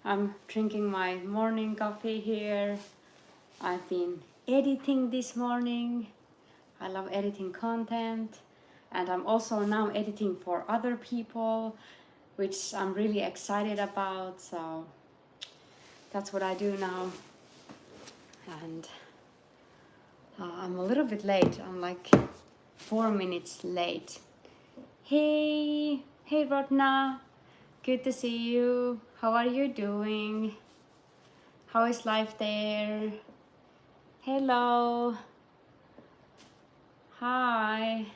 I'm drinking my morning coffee here. I've been editing this morning. I love editing content, and I'm also now editing for other people, which I'm really excited about. So that's what I do now. And I'm a little bit late. I'm like 4 minutes late. Hey Rodna, good to see you. How are you doing? How is life there? Hello. Hi.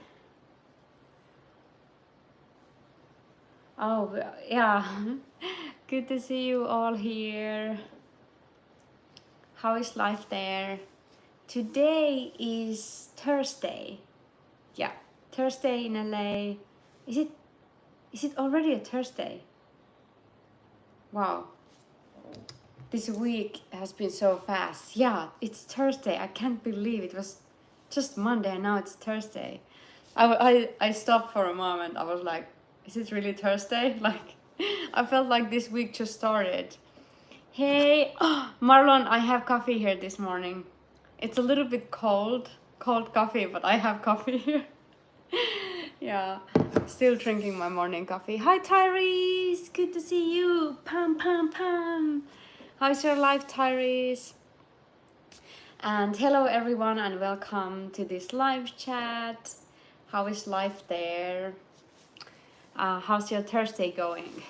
Oh, yeah. Good to see you all here. How is life there? Today is Thursday. Yeah, Thursday in LA. Is it already a Thursday? Wow. This week has been so fast. Yeah, it's Thursday. I can't believe it was just Monday and now it's Thursday. I stopped for a moment. I was like, is it really Thursday? Like, I felt like this week just started. Hey, Marlon, I have coffee here this morning. It's a little bit cold coffee, but I have coffee here. Yeah, still drinking my morning coffee. Hi, Tyrese, good to see you. Pam, pam, pam. How's your life, Tyrese? And hello, everyone, and welcome to this live chat. How is life there? How's your Thursday going?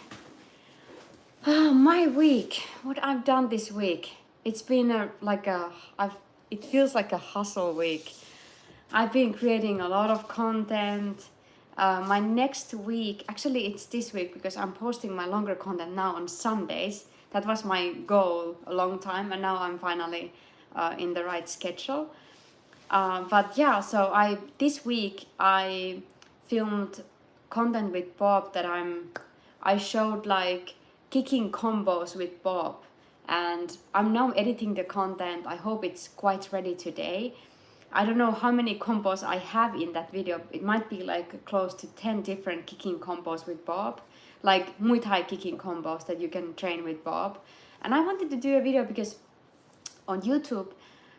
My week, what I've done this week. It's been it feels like a hustle week. I've been creating a lot of content. My next week, actually it's this week because I'm posting my longer content now on Sundays. That was my goal a long time, and now I'm finally in the right schedule. But yeah, so this week I filmed content with Bob that I showed like kicking combos with Bob, and I'm now editing the content. I hope it's quite ready today. I don't know how many combos I have in that video. It might be like close to 10 different kicking combos with Bob, like Muay Thai kicking combos that you can train with Bob. And I wanted to do a video because on YouTube,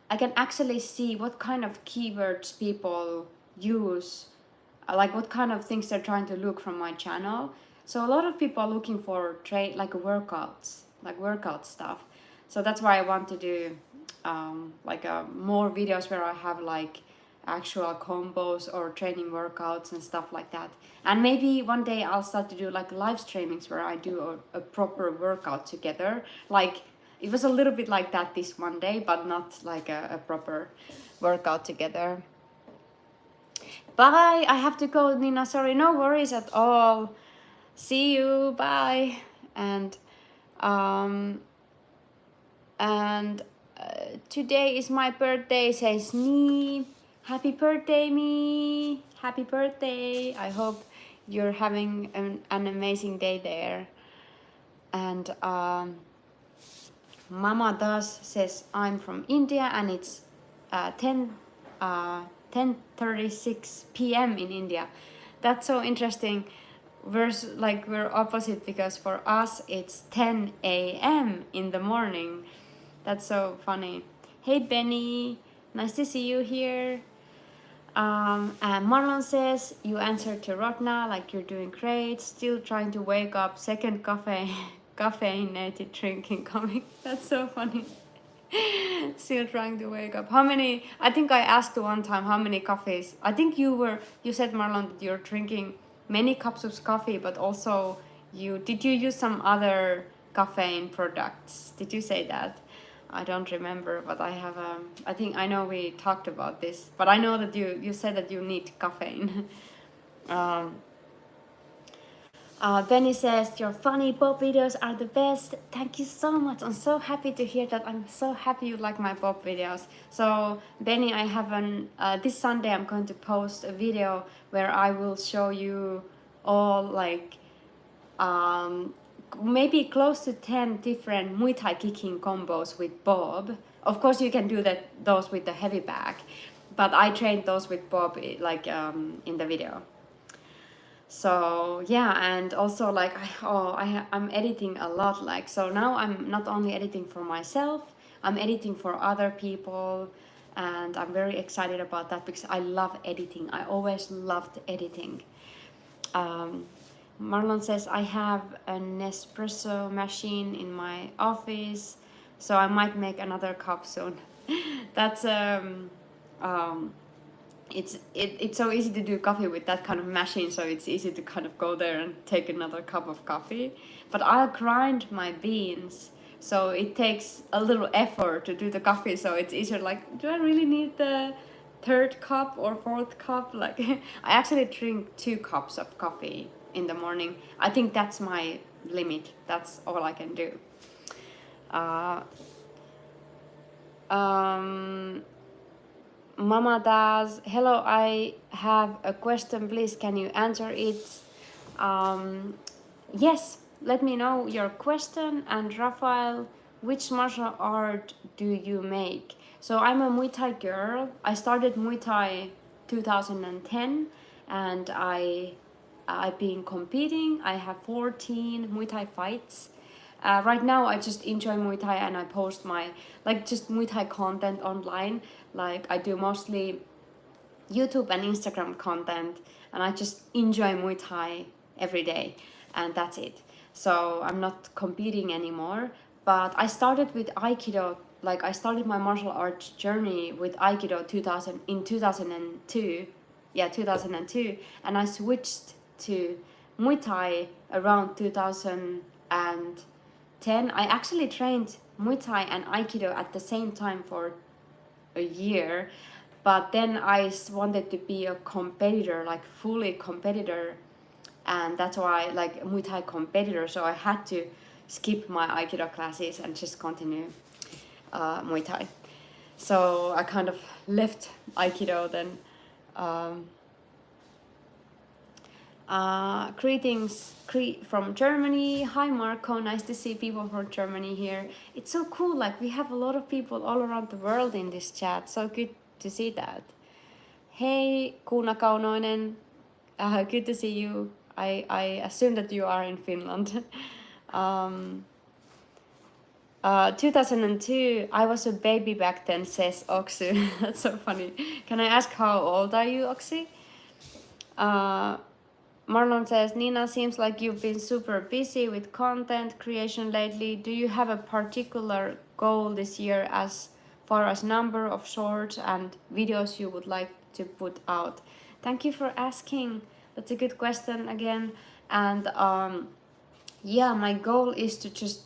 I can actually see what kind of keywords people use, like what kind of things they're trying to look from my channel. So a lot of people are looking for workouts, like workout stuff. So that's why I want to do more videos where I have like actual combos or training workouts and stuff like that. And maybe one day I'll start to do like live streamings where I do a proper workout together. Like it was a little bit like that this Monday, but not like a proper workout together. Bye, I have to go, Nina. Sorry, no worries at all. See you, bye. And today is my birthday, says me. Happy birthday, me. Happy birthday. I hope you're having an amazing day there. And Mama Das says I'm from India and it's 10:36 p.m. in India. That's so interesting. We're opposite because for us it's 10 a.m. in the morning. That's so funny. Hey Benny, nice to see you here. And Marlon says you answered to Rotna, like you're doing great. Still trying to wake up. Second caffeinated drinking coming. That's so funny. Still trying to wake up. How many? I think I asked one time how many coffees. I think you said, Marlon, that you're drinking many cups of coffee, but also did you use some other caffeine products? Did you say that? I don't remember, but I have I know we talked about this, but I know that you said that you need caffeine. Benny says your funny Bob videos are the best. Thank you so much. I'm so happy to hear that. I'm so happy you like my Bob videos. So Benny, I have this Sunday I'm going to post a video where I will show you all like maybe close to 10 different Muay Thai kicking combos with Bob. Of course you can do those with the heavy bag, but I trained those with Bob in the video. So yeah, and also like I'm editing a lot, like, so now I'm not only editing for myself, I'm editing for other people, and I'm very excited about that because I love editing. I always loved editing. um, Marlon says I have an espresso machine in my office, so I might make another cup soon. That's um it's so easy to do coffee with that kind of machine, so it's easy to kind of go there and take another cup of coffee. But I'll grind my beans, so it takes a little effort to do the coffee, so it's easier, like, do I really need the third cup or fourth cup? Like, I actually drink 2 cups of coffee in the morning. I think that's my limit. That's all I can do. uh, um Mama does. Hello, I have a question. Please, can you answer it? Yes, let me know your question. And Rafael, which martial art do you make? So I'm a Muay Thai girl. I started Muay Thai 2010, and I've been competing. I have 14 Muay Thai fights. Right now I just enjoy Muay Thai, and I post my, like, just Muay Thai content online. Like, I do mostly YouTube and Instagram content, and I just enjoy Muay Thai every day, and that's it. So I'm not competing anymore, but I started with Aikido. Like, I started my martial arts journey with Aikido 2002. Yeah, 2002, and I switched to Muay Thai around 2010. I actually trained Muay Thai and Aikido at the same time for a year, but then I wanted to be a competitor, like fully competitor, and that's why, like, Muay Thai competitor. So I had to skip my Aikido classes and just continue Muay Thai. So I kind of left Aikido then. Um, Greetings from Germany. Hi Marco, nice to see people from Germany here. It's so cool, like, we have a lot of people all around the world in this chat. So good to see that. Hey Kuuna Kaunoinen, good to see you. I assume that you are in Finland. 2002, I was a baby back then, says Oxy. That's so funny. Can I ask how old are you, Oxy? Marlon says, Niina, seems like you've been super busy with content creation lately. Do you have a particular goal this year as far as number of shorts and videos you would like to put out? Thank you for asking. That's a good question again. And yeah, my goal is to just,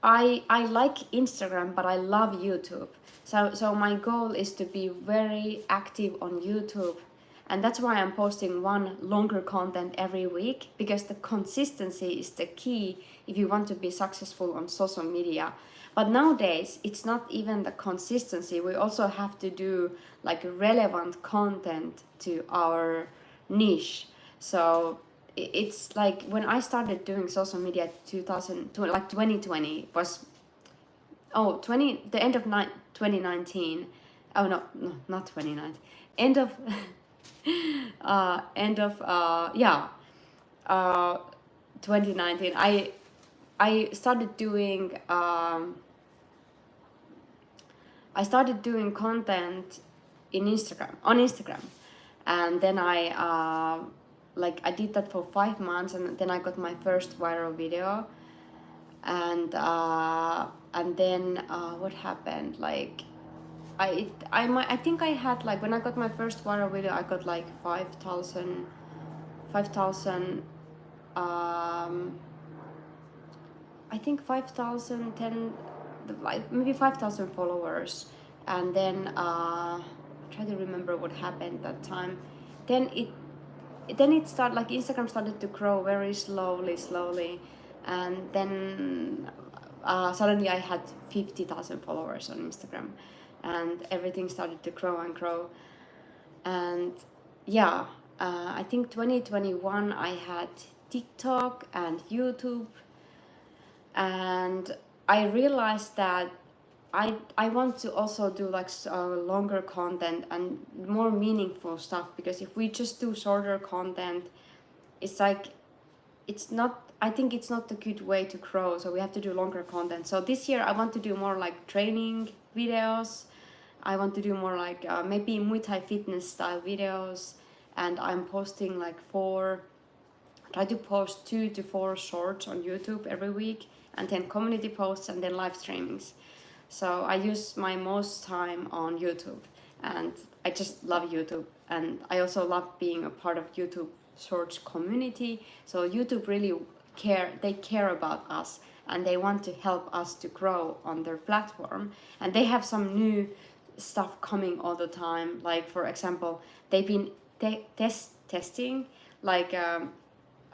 I like Instagram, but I love YouTube. So my goal is to be very active on YouTube, and that's why I'm posting one longer content every week, because the consistency is the key if you want to be successful on social media. But nowadays it's not even the consistency, we also have to do like relevant content to our niche. So it's like when I started doing social media 2020 was the end of 2019. Oh no, not 2019, end of end of yeah, uh 2019. I started doing content in Instagram, and then I did that for 5 months, and then I got my first viral video, and then what happened, like, I think I had, like, when I got my first viral video, I got like 5,000 I think 5,000 10, like maybe 5,000 followers. And then try to remember what happened that time. Then it started, like, Instagram started to grow very slowly, and then suddenly I had 50,000 followers on Instagram, and everything started to grow and grow. And yeah, I think 2021 I had TikTok and YouTube, and I realized that I want to also do like longer content and more meaningful stuff, because if we just do shorter content, it's like, it's not, I think it's not a good way to grow, so we have to do longer content. So this year I want to do more like training videos. I want to do more like maybe Muay Thai fitness style videos, and I'm posting like try to post 2 to 4 shorts on YouTube every week, and then community posts, and then live streamings. So I use my most time on YouTube, and I just love YouTube, and I also love being a part of YouTube Shorts community. So YouTube really care about us, and they want to help us to grow on their platform, and they have some new stuff coming all the time. Like for example, they've been testing like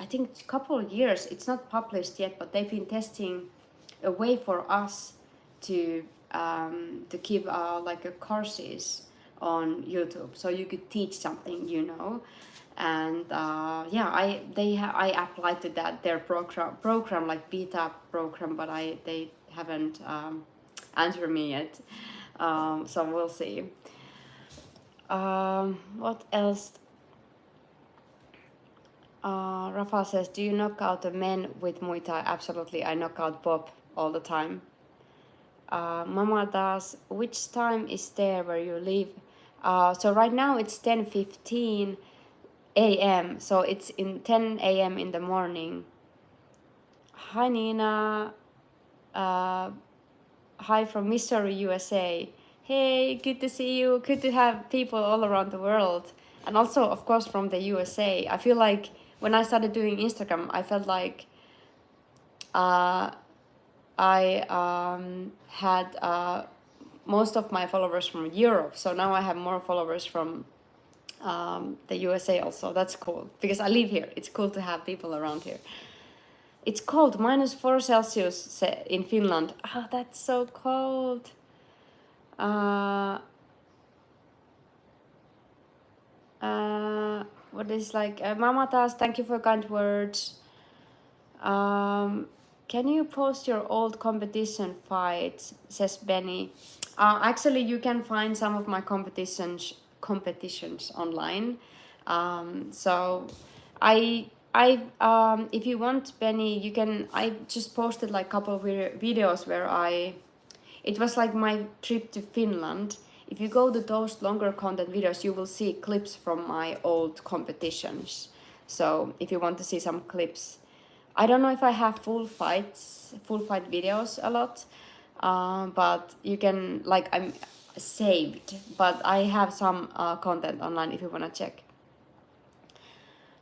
I think a couple of years, it's not published yet, but they've been testing a way for us to give like a courses on YouTube, so you could teach something, you know. And yeah, I applied to that, their program like beta program, but they haven't answered me yet. So we'll see. What else? Rafa says, do you knock out the men with Muay Thai? Absolutely, I knock out Bob all the time. Mama does, which time is there where you live? So right now it's 10:15 a.m. So it's in 10 a.m. in the morning. Hi Niina. Hi from Missouri, USA. Hey, good to see you. Good to have people all around the world. And also, of course, from the USA. I feel like when I started doing Instagram, I felt like I had most of my followers from Europe. So now I have more followers from the USA also. That's cool, because I live here. It's cool to have people around here. It's cold, -4 Celsius in Finland. That's so cold. What is like, Mama Tas, thank you for kind words. Can you post your old competition fights, says Benny. Actually, you can find some of my competitions online. So if you want, Benny, you can. I just posted like a couple of videos where it was like my trip to Finland. If you go to those longer content videos, you will see clips from my old competitions. So if you want to see some clips, I don't know if I have full fight videos a lot, but you can, like, I'm saved, but I have some content online if you want to check.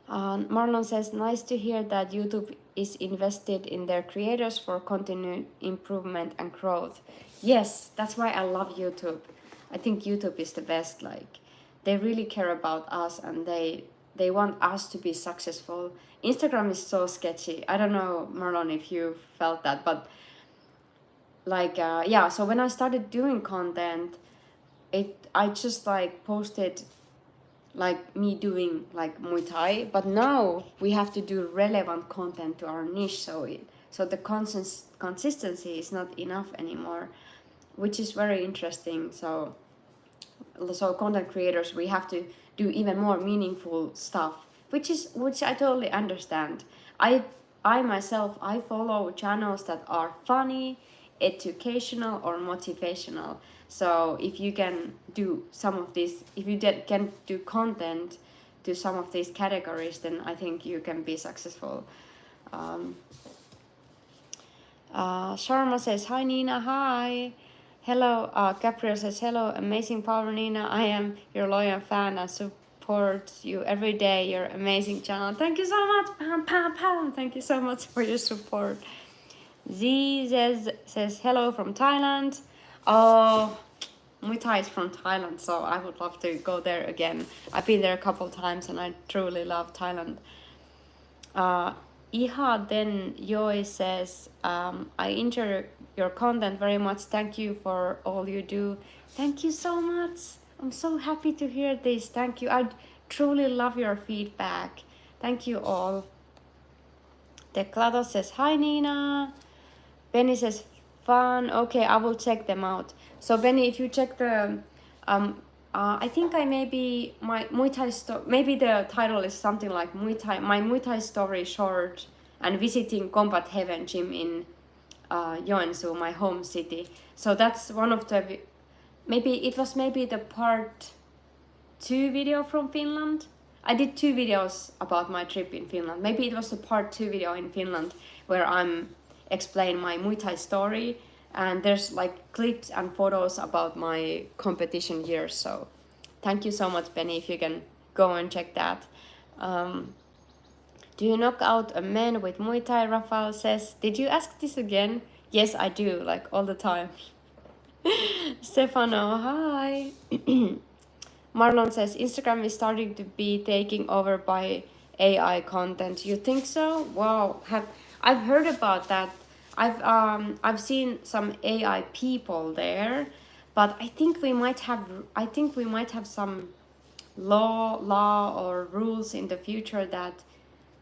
Marlon says, nice to hear that YouTube is invested in their creators for continued improvement and growth. Yes, that's why I love YouTube. I think YouTube is the best. Like, they really care about us, and they want us to be successful. Instagram is so sketchy. I don't know, Marlon, if you felt that, but like, yeah, so when I started doing content, I just like posted like me doing like Muay Thai, but now we have to do relevant content to our niche, so the consistency is not enough anymore, which is very interesting. So content creators, we have to do even more meaningful stuff, which I totally understand. I myself, I follow channels that are funny, educational, or motivational. So if you can do some of these, if you can do content to some of these categories, then I think you can be successful. Sharma says, hi Niina, hi. Hello, Gabriel says, hello, amazing power Niina. I am your loyal fan and support you every day. Your amazing channel. Thank you so much. Pam, pam, pam. Thank you so much for your support. Z says hello from Thailand. Oh, Muay Thai is from Thailand, so I would love to go there again. I've been there a couple times and I truly love Thailand. Iha then Yoi says, I enjoy your content very much. Thank you for all you do. Thank you so much. I'm so happy to hear this. Thank you. I truly love your feedback. Thank you all. Teclado says, hi Niina. Benny says, fun. Okay, I will check them out. So Benny, if you check the I think I maybe my Muay Thai maybe the title is something like my Muay Thai story short and visiting Combat Heaven gym in Joensuu, my home city. So that's one of the maybe it was maybe the part 2 video from Finland. I did 2 videos about my trip in Finland. Maybe it was the part 2 video in Finland where I'm explain my Muay Thai story, and there's like clips and photos about my competition years. So thank you so much, Benny, if you can go and check that. Do you knock out a man with Muay Thai? Rafael says. Did you ask this again? Yes, I do, like all the time. Stefano, hi. Marlon says Instagram is starting to be taken over by AI content. You think so? Wow, I've heard about that. I've seen some AI people there, but I think we might have some law or rules in the future that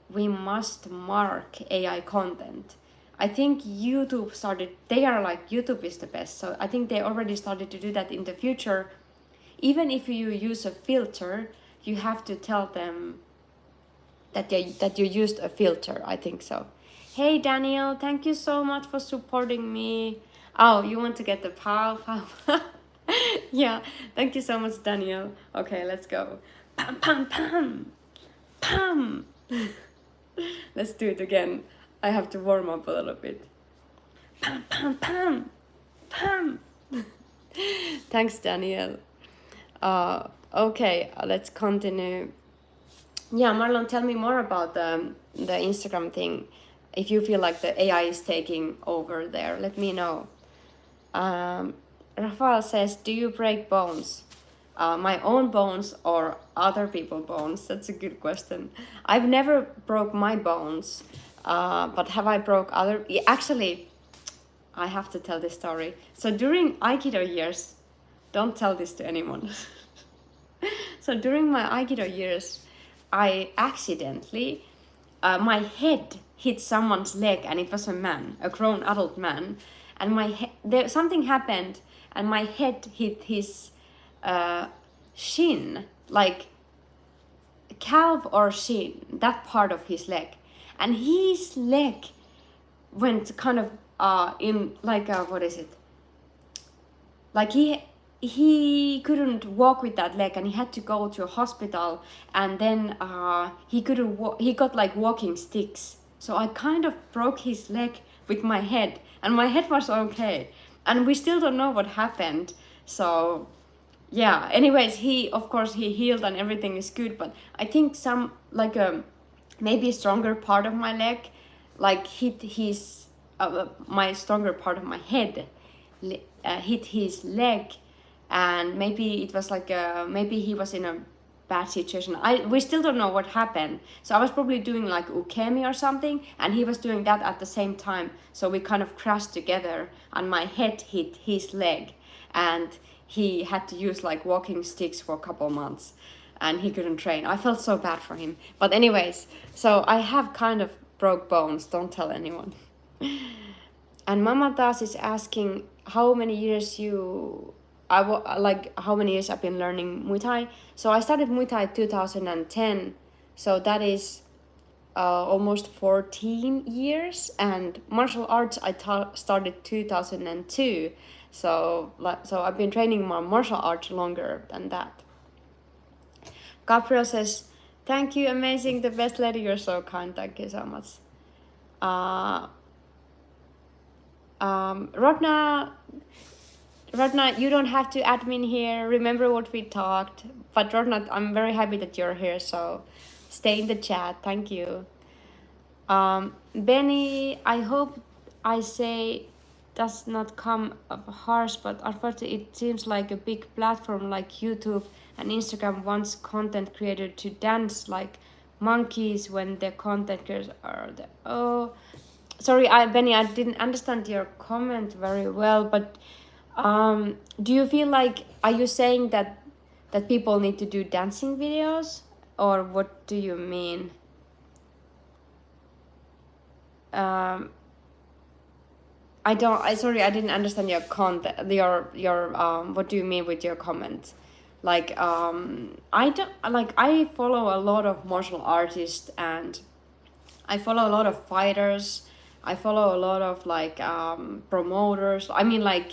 we must mark AI content. I think YouTube YouTube is the best, so I think they already started to do that in the future. Even if you use a filter, you have to tell them that you used a filter. I think so. Hey Daniel, thank you so much for supporting me. Oh, you want to get the pow. Yeah, thank you so much, Daniel. Okay, let's go. Pam pam pam pam. Let's do it again. I have to warm up a little bit. Pam pam pam pam. Thanks, Daniel. Okay, let's continue. Yeah, Marlon, tell me more about the Instagram thing. If you feel like the AI is taking over there, let me know. Rafael says, do you break bones? My own bones or other people's bones? That's a good question. I've never broke my bones, but have I broke other? Actually, I have to tell this story. So during Aikido years, don't tell this to anyone. So during my Aikido years, I accidentally, my head hit someone's leg, and it was a man, a grown adult man, and something happened, and my head hit his shin, like calf or shin, that part of his leg, and his leg went kind of in like what is it? Like he couldn't walk with that leg, and he had to go to a hospital, and then he couldn't he got like walking sticks. So I kind of broke his leg with my head, and my head was okay, and we still don't know what happened. So yeah, anyways, of course he healed and everything is good, but I think some like maybe a stronger part of my leg like hit his my stronger part of my head hit his leg, and maybe it was like maybe he was in a bad situation. We still don't know what happened. So I was probably doing like ukemi or something, and he was doing that at the same time. So we kind of crashed together, and my head hit his leg, and he had to use like walking sticks for a couple months, and he couldn't train. I felt so bad for him. But anyways, so I have kind of broke bones. Don't tell anyone. And Mama Das is asking how many years how many years I've been learning Muay Thai. So I started Muay Thai 2010. So that is almost 14 years. And martial arts I started 2002. So I've been training my martial arts longer than that. Gabriel says, thank you, amazing, the best lady, you're so kind, thank you so much. Rodna, you don't have to admin here. Remember what we talked. But Rodna, I'm very happy that you're here, so stay in the chat. Thank you. Benny, I hope I say does not come up harsh, but unfortunately it seems like a big platform like YouTube and Instagram wants content creator to dance like monkeys when the content creators are the sorry, Benny, I didn't understand your comment very well, but do you feel like, are you saying that people need to do dancing videos, or what do you mean? Sorry, I didn't understand your content. What do you mean with your comment? Like I don't like, I follow a lot of martial artists, and I follow a lot of fighters. I follow a lot of like promoters. I mean, like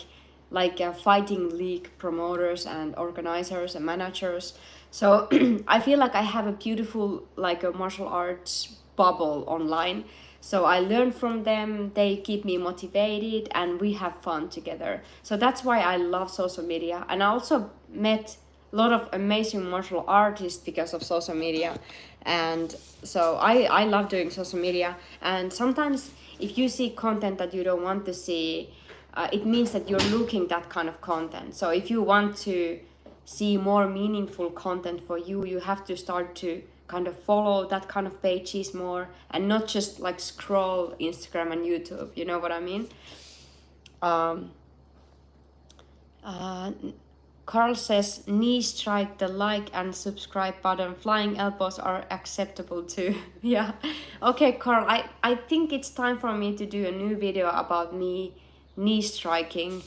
fighting league promoters and organizers and managers. So I feel like I have a beautiful like a martial arts bubble online. So I learn from them. They keep me motivated, and we have fun together. So that's why I love social media. And I also met a lot of amazing martial artists because of social media. And so I love doing social media. And sometimes if you see content that you don't want to see, it means that you're looking that kind of content. So if you want to see more meaningful content for you, you have to start to kind of follow that kind of pages more, and not just like scroll Instagram and YouTube, you know what I mean? um, uh, Carl says, knee strike, the like and subscribe button. Flying elbows are acceptable too. Yeah. Okay, Carl, I think it's time for me to do a new video about me knee striking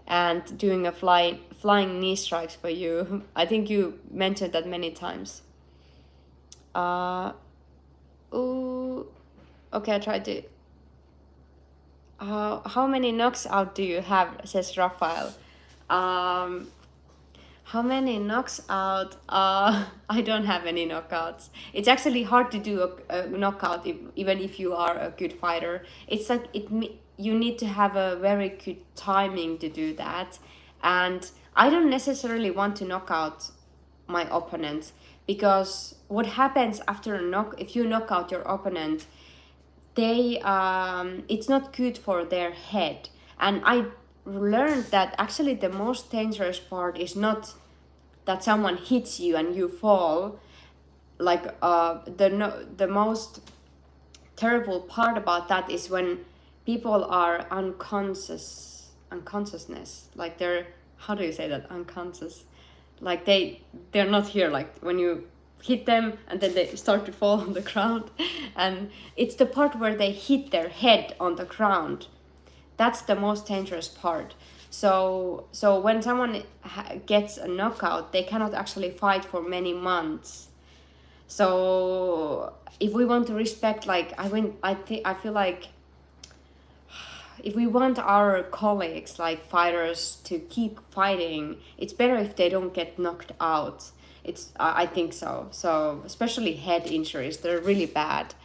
and doing a flying knee strikes for you. I think you mentioned that many times. Ooh, okay, I tried to. How many knocks out do you have? Says Raphael. How many knocks out? I don't have any knockouts. It's actually hard to do a knockout even if you are a good fighter. It's like you need to have a very good timing to do that. And I don't necessarily want to knock out my opponent, because what happens after a knock, if you knock out your opponent, they it's not good for their head. And I learned that actually the most dangerous part is not that someone hits you and you fall. Like the most terrible part about that is when people are unconsciousness, like they're, how do you say that, unconscious, like they're not here, like when you hit them and then they start to fall on the ground. And it's the part where they hit their head on the ground, that's the most dangerous part. So when someone gets a knockout, they cannot actually fight for many months. So if we want to respect, like I feel like if we want our colleagues, like fighters, to keep fighting, it's better if they don't get knocked out. I think so. So especially head injuries, they're really bad.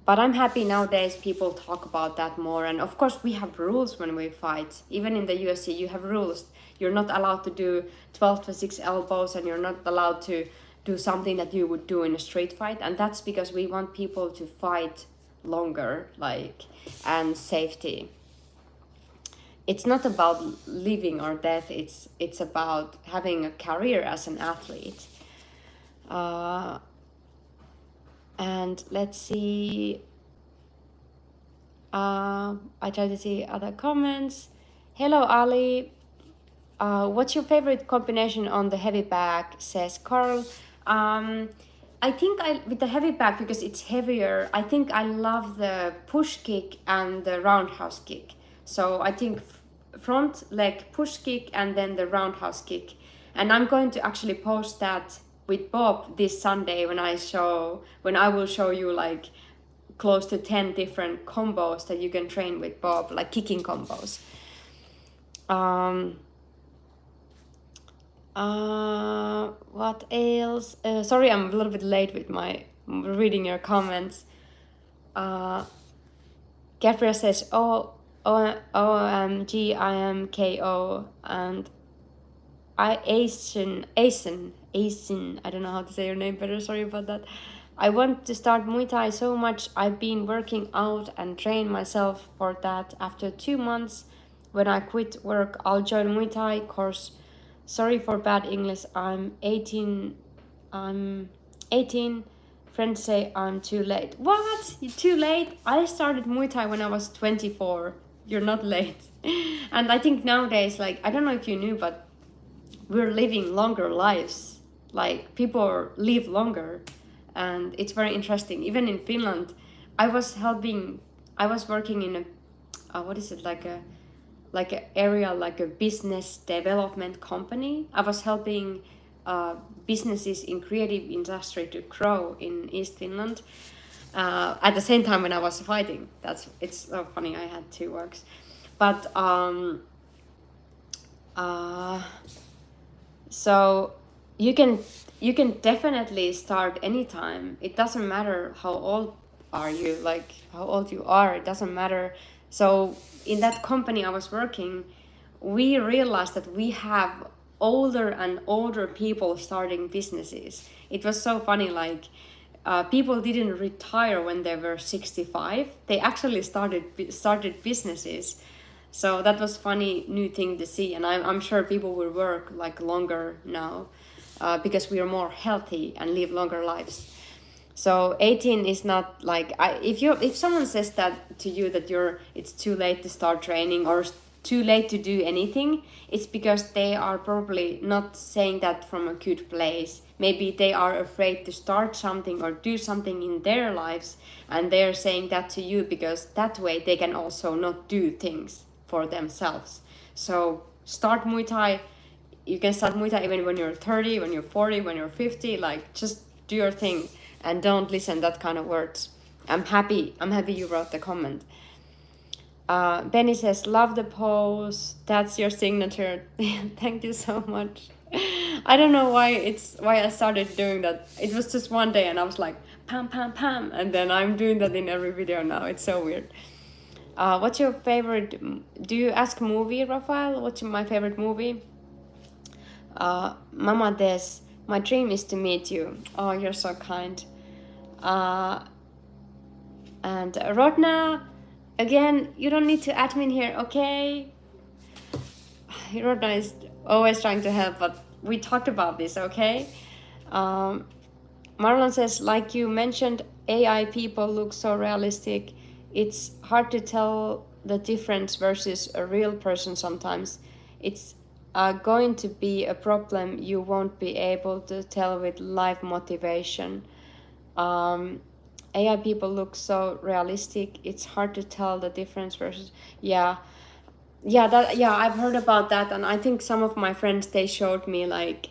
But I'm happy nowadays people talk about that more. And of course we have rules when we fight. Even in the UFC you have rules. You're not allowed to do 12 to 6 elbows, and you're not allowed to do something that you would do in a street fight. And that's because we want people to fight longer, like, and safety. It's not about living or death. It's about having a career as an athlete. And let's see. I try to see other comments. Hello, Ali. What's your favorite combination on the heavy bag? Says Carl. I think with the heavy bag, because it's heavier, I think I love the push kick and the roundhouse kick. So I think front leg push kick and then the roundhouse kick. And I'm going to actually post that with Bob this Sunday when I will show you like close to 10 different combos that you can train with Bob, like kicking combos. What else? Sorry, I'm a little bit late with my reading your comments. Gabriel says, OMG, I am KO, and Asian, I don't know how to say your name better, sorry about that. I want to start Muay Thai so much. I've been working out and train myself for that. After 2 months, when I quit work, I'll join Muay Thai course. Sorry for bad English. I'm 18. Friends say I'm too late. What? You're too late? I started Muay Thai when I was 24. You're not late. And I think nowadays, like, I don't know if you knew, but we're living longer lives. Like, people live longer. And it's very interesting. Even in Finland, I was working in a, like a area, like a business development company. I was helping businesses in creative industry to grow in East Finland. At the same time when I was fighting. It's so funny. I had two works, but so you can definitely start anytime. It doesn't matter how old are you, like how old you are. It doesn't matter. So in that company I was working, we realized that we have older and older people starting businesses. It was so funny, like people didn't retire when they were 65. They actually started businesses. So that was funny new thing to see, and I'm sure people will work like longer now because we are more healthy and live longer lives. So 18 is not like if someone says that to you that it's too late to start training or too late to do anything, it's because they are probably not saying that from a good place. Maybe they are afraid to start something or do something in their lives, and they're saying that to you because that way they can also not do things for themselves. So start Muay Thai. You can start Muay Thai even when you're 30, when you're 40, when you're 50. Like, just do your thing and don't listen that kind of words. I'm happy you wrote the comment. Benny says, love the pose. That's your signature. Thank you so much. I don't know why I started doing that. It was just one day and I was like, pam, pam, pam. And then I'm doing that in every video now. It's so weird. What's your favorite? Do you ask movie, Rafael? What's my favorite movie? Mama Des, my dream is to meet you. Oh, you're so kind. And Rodna, again, you don't need to admin here, okay? Rodna is always trying to help, but we talked about this, okay? Marlon says, like you mentioned, AI people look so realistic. It's hard to tell the difference versus a real person sometimes. It's going to be a problem you won't be able to tell with live motivation. AI people look so realistic. It's hard to tell the difference versus I've heard about that, and I think some of my friends, they showed me like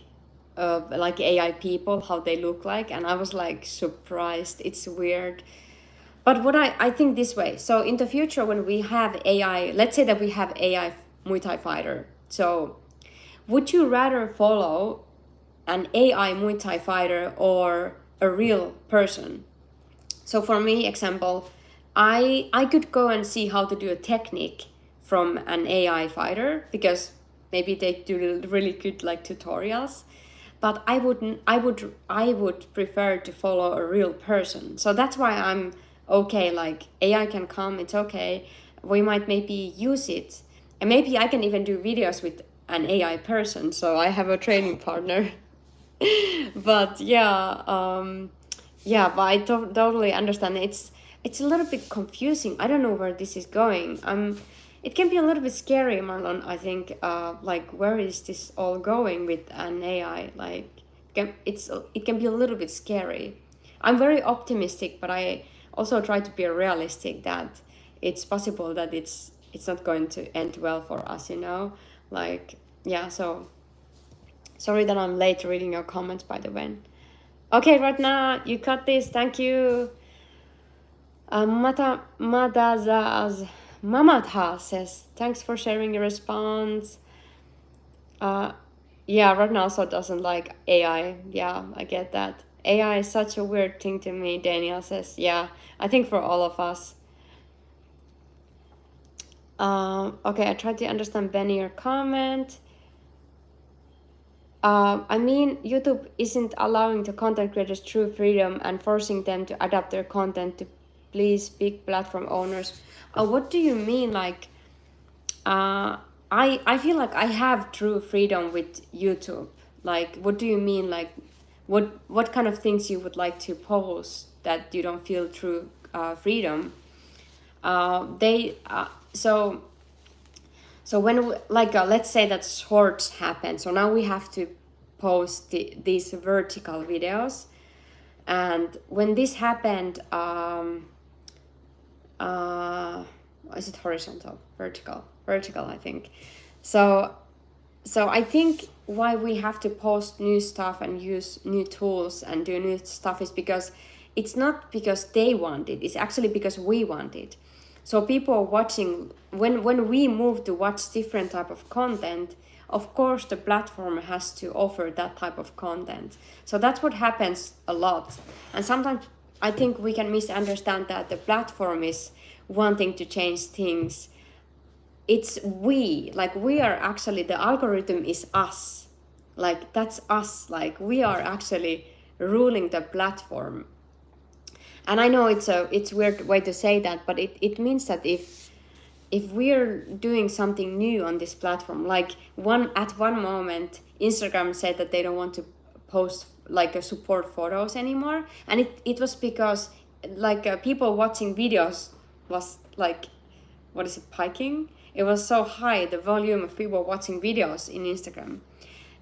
AI people, how they look like, and I was like surprised. It's weird. But what I think this way, so in the future when we have AI, let's say that we have AI Muay Thai fighter, so would you rather follow an AI Muay Thai fighter or a real person? So for me, example, I could go and see how to do a technique from an AI fighter because maybe they do really good like tutorials, but I would prefer to follow a real person. So that's why I'm okay, like AI can come, it's okay. We might maybe use it, and maybe I can even do videos with an AI person, so I have a training partner. But but I totally understand. It's a little bit confusing. I don't know where this is going. It can be a little bit scary, Marlon. I think like where is this all going with an AI? Like it can be a little bit scary. I'm very optimistic, but I also try to be realistic that it's possible that it's not going to end well for us. Like So sorry that I'm late reading your comments, by the way. Okay, Ratna, you cut this. Thank you. Mamadha says, thanks for sharing your response. Ratna also doesn't like AI. Yeah, I get that. AI is such a weird thing to me, Daniel says. Yeah, I think for all of us. Okay, I tried to understand, Benny, your comment. I mean, YouTube isn't allowing the content creators true freedom and forcing them to adapt their content to please big platform owners. What do you mean? Like, I feel like I have true freedom with YouTube. Like, what do you mean? Like, what kind of things you would like to post that you don't feel true freedom? So when let's say that shorts happen, so now we have to post these vertical videos, and when this happened, is it horizontal, vertical, I think. So so I think why we have to post new stuff and use new tools and do new stuff is because it's not because they want it, it's actually because we want it. So people are watching, when we move to watch different type of content, of course the platform has to offer that type of content. So that's what happens a lot. And sometimes I think we can misunderstand that the platform is wanting to change things. It's we, like we are actually, the algorithm is us, like that's us, like we are actually ruling the platform. And I know it's weird way to say that, but it means that if we're doing something new on this platform, like at one moment Instagram said that they don't want to post like a support photos anymore, and it was because like people watching videos was like, what is it, piking? It was so high, the volume of people watching videos in Instagram.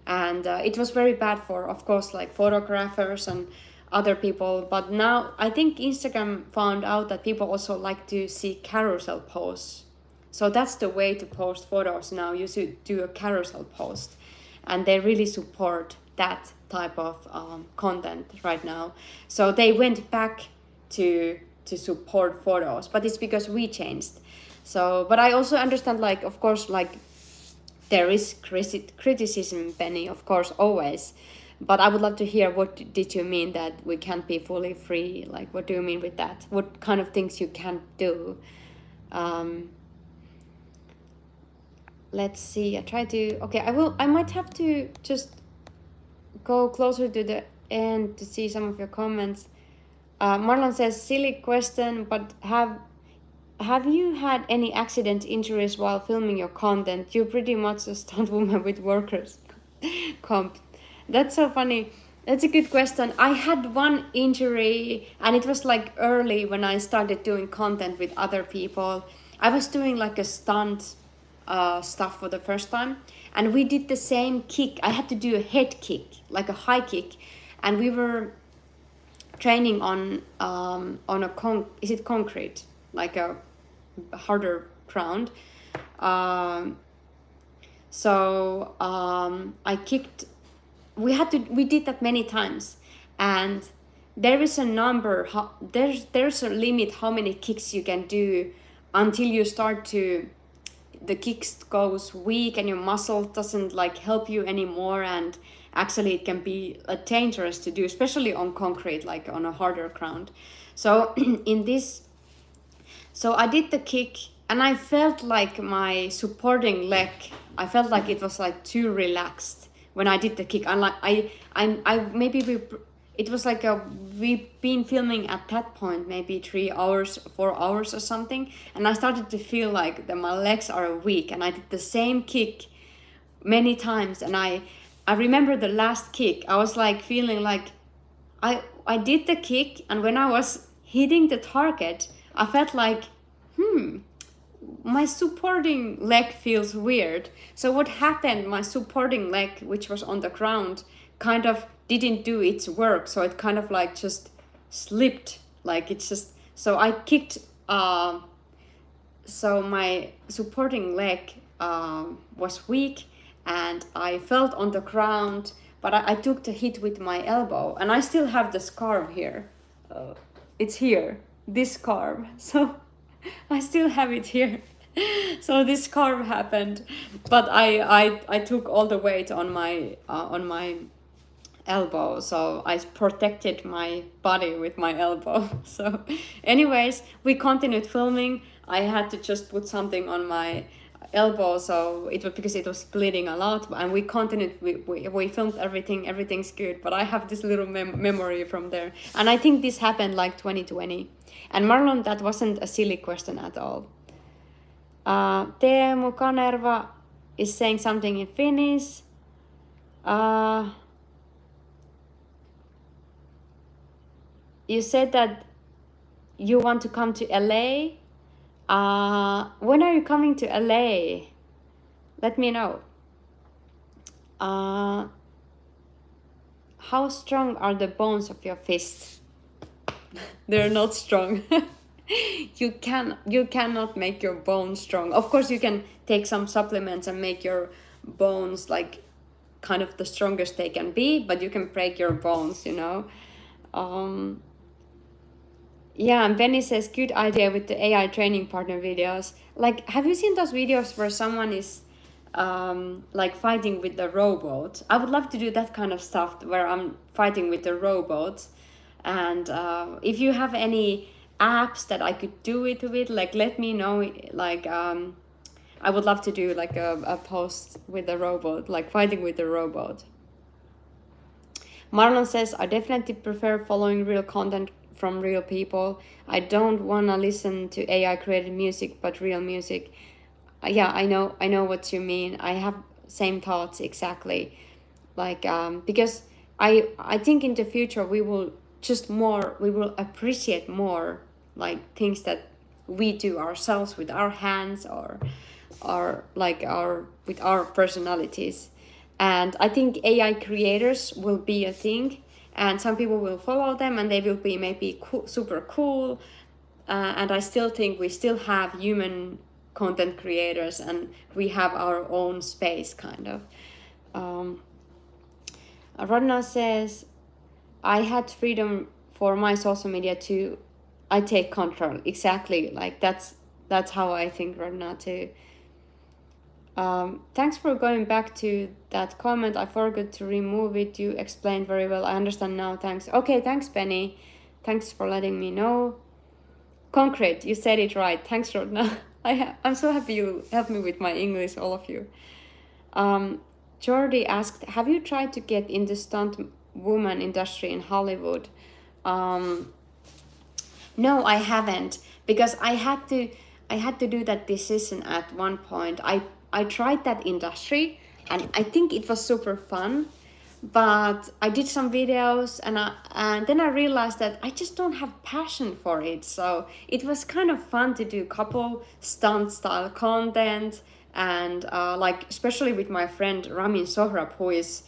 And it was very bad for, of course, like photographers and other people. But now I think Instagram found out that people also like to see carousel posts. So that's the way to post photos now. You should do a carousel post. And they really support that type of content right now. So they went back to support photos, but it's because we changed. So, but I also understand, like, of course, like there is criticism, Penny, of course, always. But I would love to hear, what did you mean that we can't be fully free? Like, what do you mean with that? What kind of things you can't do? Let's see. I might have to just go closer to the end to see some of your comments. Marlon says, silly question, but have you had any accident injuries while filming your content? You're pretty much a stunt woman with workers comp. That's so funny. That's a good question. I had one injury, and it was like early when I started doing content with other people. I was doing like a stunt stuff for the first time, and we did the same kick. I had to do a head kick, like a high kick, and we were training on is it concrete, like a harder ground. I kicked. We did that many times, and there is a number. There's a limit how many kicks you can do until you start to. The kicks goes weak and your muscle doesn't like help you anymore, and actually it can be dangerous to do, especially on concrete, like on a harder ground. So I did the kick, and I felt like my supporting leg, I felt like it was like too relaxed when I did the kick. It was like we've been filming at that point maybe 3 hours, 4 hours or something, and I started to feel like that my legs are weak, and I did the same kick many times. And I remember the last kick, I was like feeling like I did the kick, and when I was hitting the target, I felt like my supporting leg feels weird. So what happened, my supporting leg, which was on the ground, kind of didn't do its work, so it kind of like just slipped, like it's just, so I kicked, so my supporting leg was weak, and I felt on the ground, but I took the hit with my elbow, and I still have the scar here. It's here, this scar, so I still have it here. So this scar happened, but I took all the weight on my elbow, so I protected my body with my elbow. So anyways, we continued filming. I had to just put something on my elbow, so it was because it was bleeding a lot, and we continued. We filmed everything's good, but I have this little memory from there, and I think this happened like 2020. And Marlon, that wasn't a silly question at all. Teemu Kanerva is saying something in Finnish. You said that you want to come to LA. When are you coming to LA? Let me know. How strong are the bones of your fist? They're not strong. You cannot make your bones strong. Of course, you can take some supplements and make your bones like kind of the strongest they can be, but you can break your bones, you know. Yeah, and Benny says, good idea with the AI training partner videos. Like, have you seen those videos where someone is like fighting with the robot? I would love to do that kind of stuff where I'm fighting with the robot. And if you have any apps that I could do it with, like, let me know. Like, I would love to do like a post with the robot, like fighting with the robot. Marlon says, I definitely prefer following real content from real people. I don't want to listen to AI created music, but real music. Yeah, I know what you mean. I have same thoughts exactly. Like because I think in the future we will appreciate more like things that we do ourselves with our hands or like our with our personalities. And I think AI creators will be a thing, and some people will follow them and they will be maybe super cool. And I still think we still have human content creators and we have our own space kind of. Radna says, I had freedom for my social media too. I take control. Exactly. Like that's how I think, Radna, too. Thanks for going back to that comment. I forgot to remove it. You explained very well. I understand now. Thanks. Okay, thanks, Benny. Thanks for letting me know. Concrete, you said it right. Thanks, Rodna. I'm so happy you helped me with my English, all of you. Jordi asked, have you tried to get in the stunt woman industry in Hollywood? No, I haven't, because I had to do that decision at one point. I tried that industry and I think it was super fun, but I did some videos and then I realized that I just don't have passion for it. So it was kind of fun to do couple stunt style content and like especially with my friend Ramin Sohrab, who is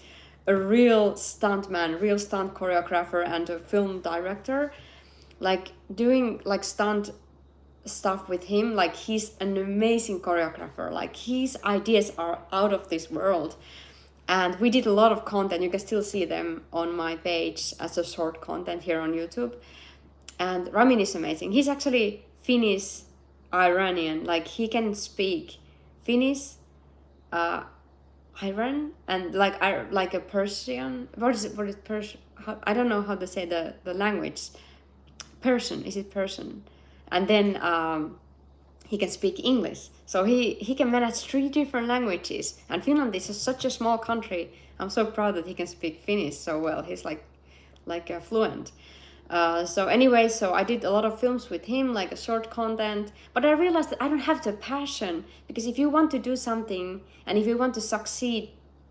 a real stuntman, real stunt choreographer and a film director. Like doing like stunt stuff with him, like he's an amazing choreographer, like his ideas are out of this world. And we did a lot of content. You can still see them on my page as a short content here on YouTube. And Ramin is amazing. He's actually Finnish Iranian, like he can speak Finnish, Iran, and like a Persian. What is Persian? I don't know how to say the language. Persian, is it Persian? And then he can speak English. So he can manage 3 different languages. And Finland is such a small country. I'm so proud that he can speak Finnish so well. He's like fluent. So anyway, so I did a lot of films with him, like a short content. But I realized that I don't have the passion, because if you want to do something and if you want to succeed,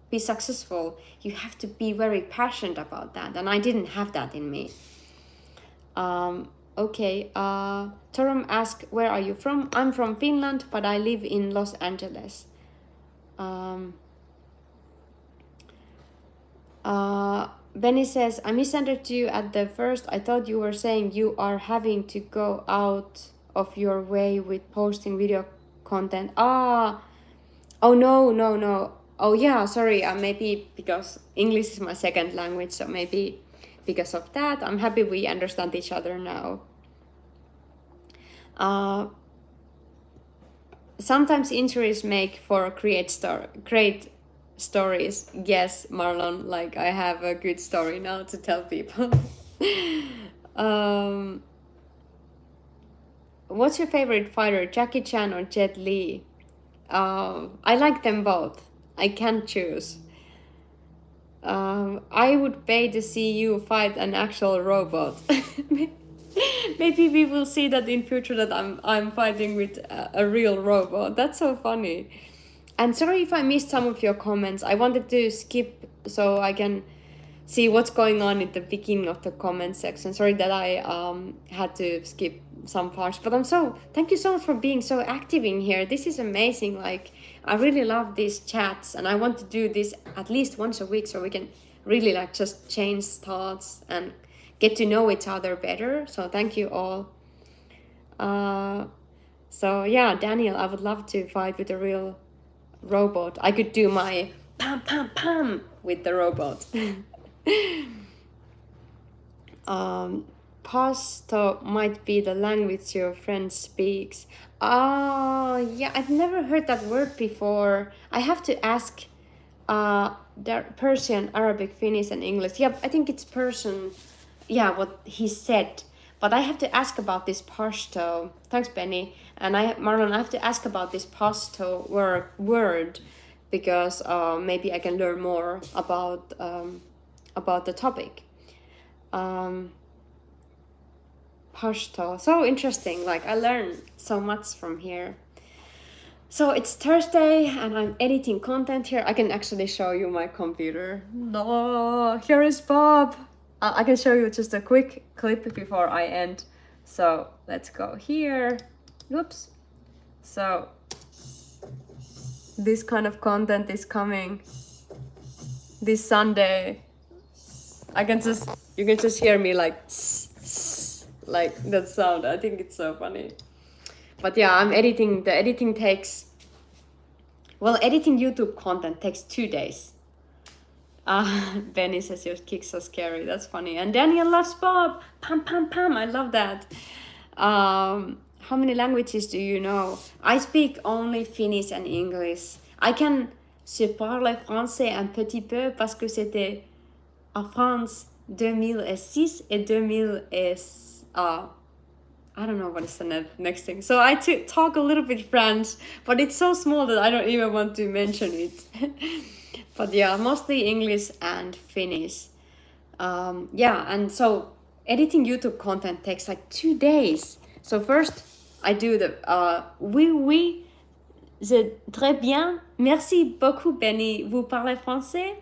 be successful, you have to be very passionate about that. And I didn't have that in me. Okay, Torum asked, where are you from? I'm from Finland, but I live in Los Angeles. Benny says, I misunderstood you at the first. I thought you were saying you are having to go out of your way with posting video content. Oh no. Oh yeah, sorry, maybe because English is my second language, so maybe because of that. I'm happy we understand each other now. Sometimes injuries make for great stories. Yes, Marlon, like I have a good story now to tell people. What's your favorite fighter, Jackie Chan or Jet Li? I like them both. I can't choose. I would pay to see you fight an actual robot. Maybe we will see that in future that I'm fighting with a real robot. That's so funny. And sorry if I missed some of your comments. I wanted to skip so I can see what's going on at the beginning of the comment section. Sorry that I had to skip some parts, but thank you so much for being so active in here. This is amazing. Like I really love these chats, and I want to do this at least once a week so we can really like just change thoughts and get to know each other better. So thank you all. So yeah, Daniel, I would love to fight with a real robot. I could do my pam pam pam with the robot. Pashto might be the language your friend speaks. Oh, yeah, I've never heard that word before. I have to ask Persian, Arabic, Finnish, and English. Yeah, I think it's Persian. Yeah, what he said. But I have to ask about this Pashto. Thanks, Benny. And Marlon, I have to ask about this Pashto word because maybe I can learn more about the topic. Pashto, so interesting. Like, I learned so much from here. So it's Thursday and I'm editing content here. I can actually show you my computer. No, here is Bob. I can show you just a quick clip before I end. So let's go here. Oops. So this kind of content is coming this Sunday. You can just hear me like that sound. I think it's so funny. But yeah, I'm editing. The editing takes, well, editing YouTube content takes 2 days. Benny says your kick's so scary. That's funny. And Daniel loves Bob. Pam, pam, pam. I love that. How many languages do you know? I speak only Finnish and English. I can je parle français un petit peu parce que c'était en France 2006 et 2000 I don't know what is the next thing. So I talk a little bit French, but it's so small that I don't even want to mention it. But yeah, mostly English and Finnish. Yeah, and so editing YouTube content takes like 2 days. So first I do the oui, c'est très bien. Merci beaucoup, Benny. Vous parlez français?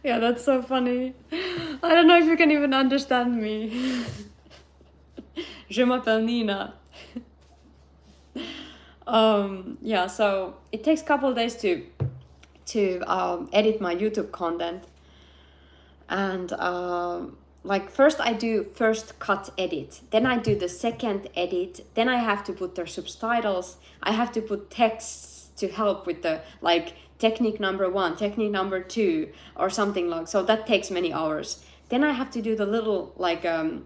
Yeah, that's so funny. I don't know if you can even understand me. Je m'appelle Niina. Yeah, so it takes a couple days to edit my YouTube content. And like first I do first cut edit, then I do the second edit, then I have to put the subtitles, I have to put texts to help with the like technique number 1, technique number 2 or something like, so that takes many hours. Then I have to do the little like a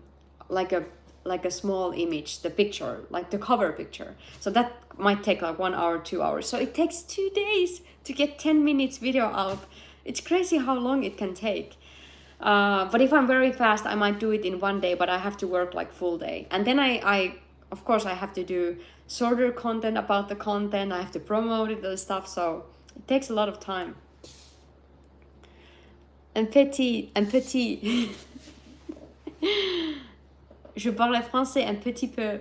small image, the picture, like the cover picture. So that might take like 1 hour, 2 hours. So it takes 2 days to get 10 minutes video out. It's crazy how long it can take. But if I'm very fast, I might do it in 1 day, but I have to work like full day. And then I of course I have to do shorter content about the content. I have to promote it and stuff. So it takes a lot of time. Un petit. Je parle français un petit peu.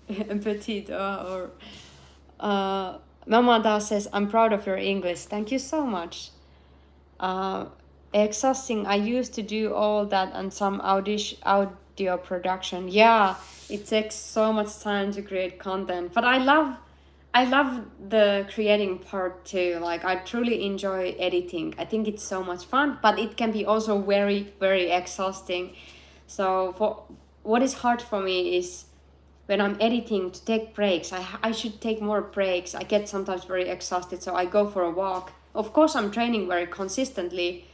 Un petit. Mamada says, I'm proud of your English. Thank you so much. Exhausting. I used to do all that and some audio production. Yeah, it takes so much time to create content. But I love the creating part too. Like, I truly enjoy editing. I think it's so much fun, but it can be also very, very exhausting. So for what is hard for me is when I'm editing to take breaks. I should take more breaks. I get sometimes very exhausted, so I go for a walk. Of course, I'm training very consistently,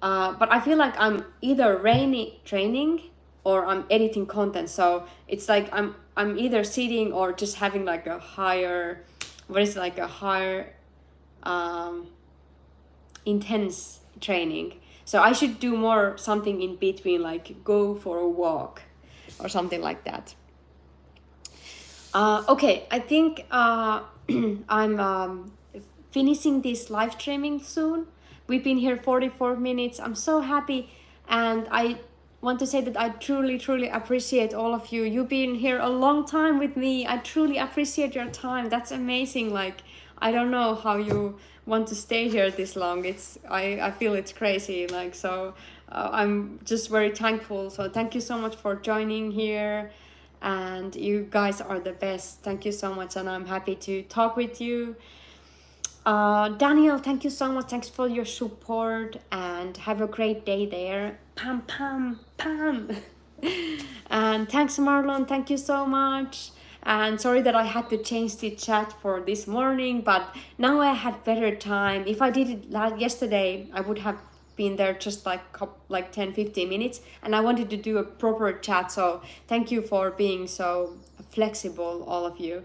but I feel like I'm either training or I'm editing content. So it's like I'm either sitting or just having like a higher, intense training. So I should do more something in between, like go for a walk or something like that. Okay, I think I'm finishing this live streaming soon. We've been here 44 minutes. I'm so happy, and I want to say that I truly, truly appreciate all of you. You've been here a long time with me. I truly appreciate your time. That's amazing. Like, I don't know how you want to stay here this long. I feel it's crazy. Like, so I'm just very thankful. So thank you so much for joining here. And you guys are the best. Thank you so much, and I'm happy to talk with you. Daniel, thank you so much. Thanks for your support, and have a great day there. Pam, pam, pam. And thanks, Marlon. Thank you so much. And sorry that I had to change the chat for this morning, but now I had better time. If I did it yesterday, I would have been there just like 10-15 minutes, and I wanted to do a proper chat. So thank you for being so flexible, all of you.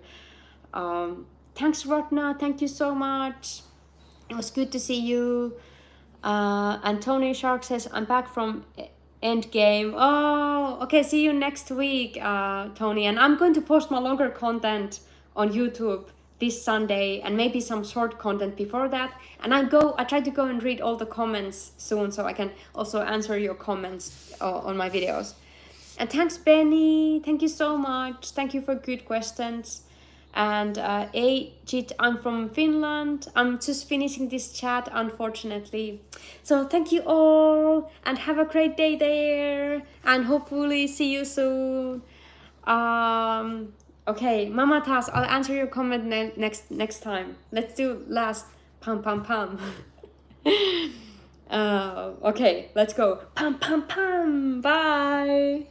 Thanks, Rotna. Thank you so much. It was good to see you. And Tony Shark says, I'm back from Endgame. Oh, okay. See you next week, Tony. And I'm going to post my longer content on YouTube this Sunday, and maybe some short content before that. And I try to go and read all the comments soon, so I can also answer your comments on my videos. And thanks, Benny. Thank you so much. Thank you for good questions. And Ajit, I'm from Finland. I'm just finishing this chat, unfortunately. So thank you all, and have a great day there, and hopefully see you soon. Okay, Mama Tas, I'll answer your comment next time. Let's do last pam pam pam. Okay, let's go. Pam pam pam. Bye.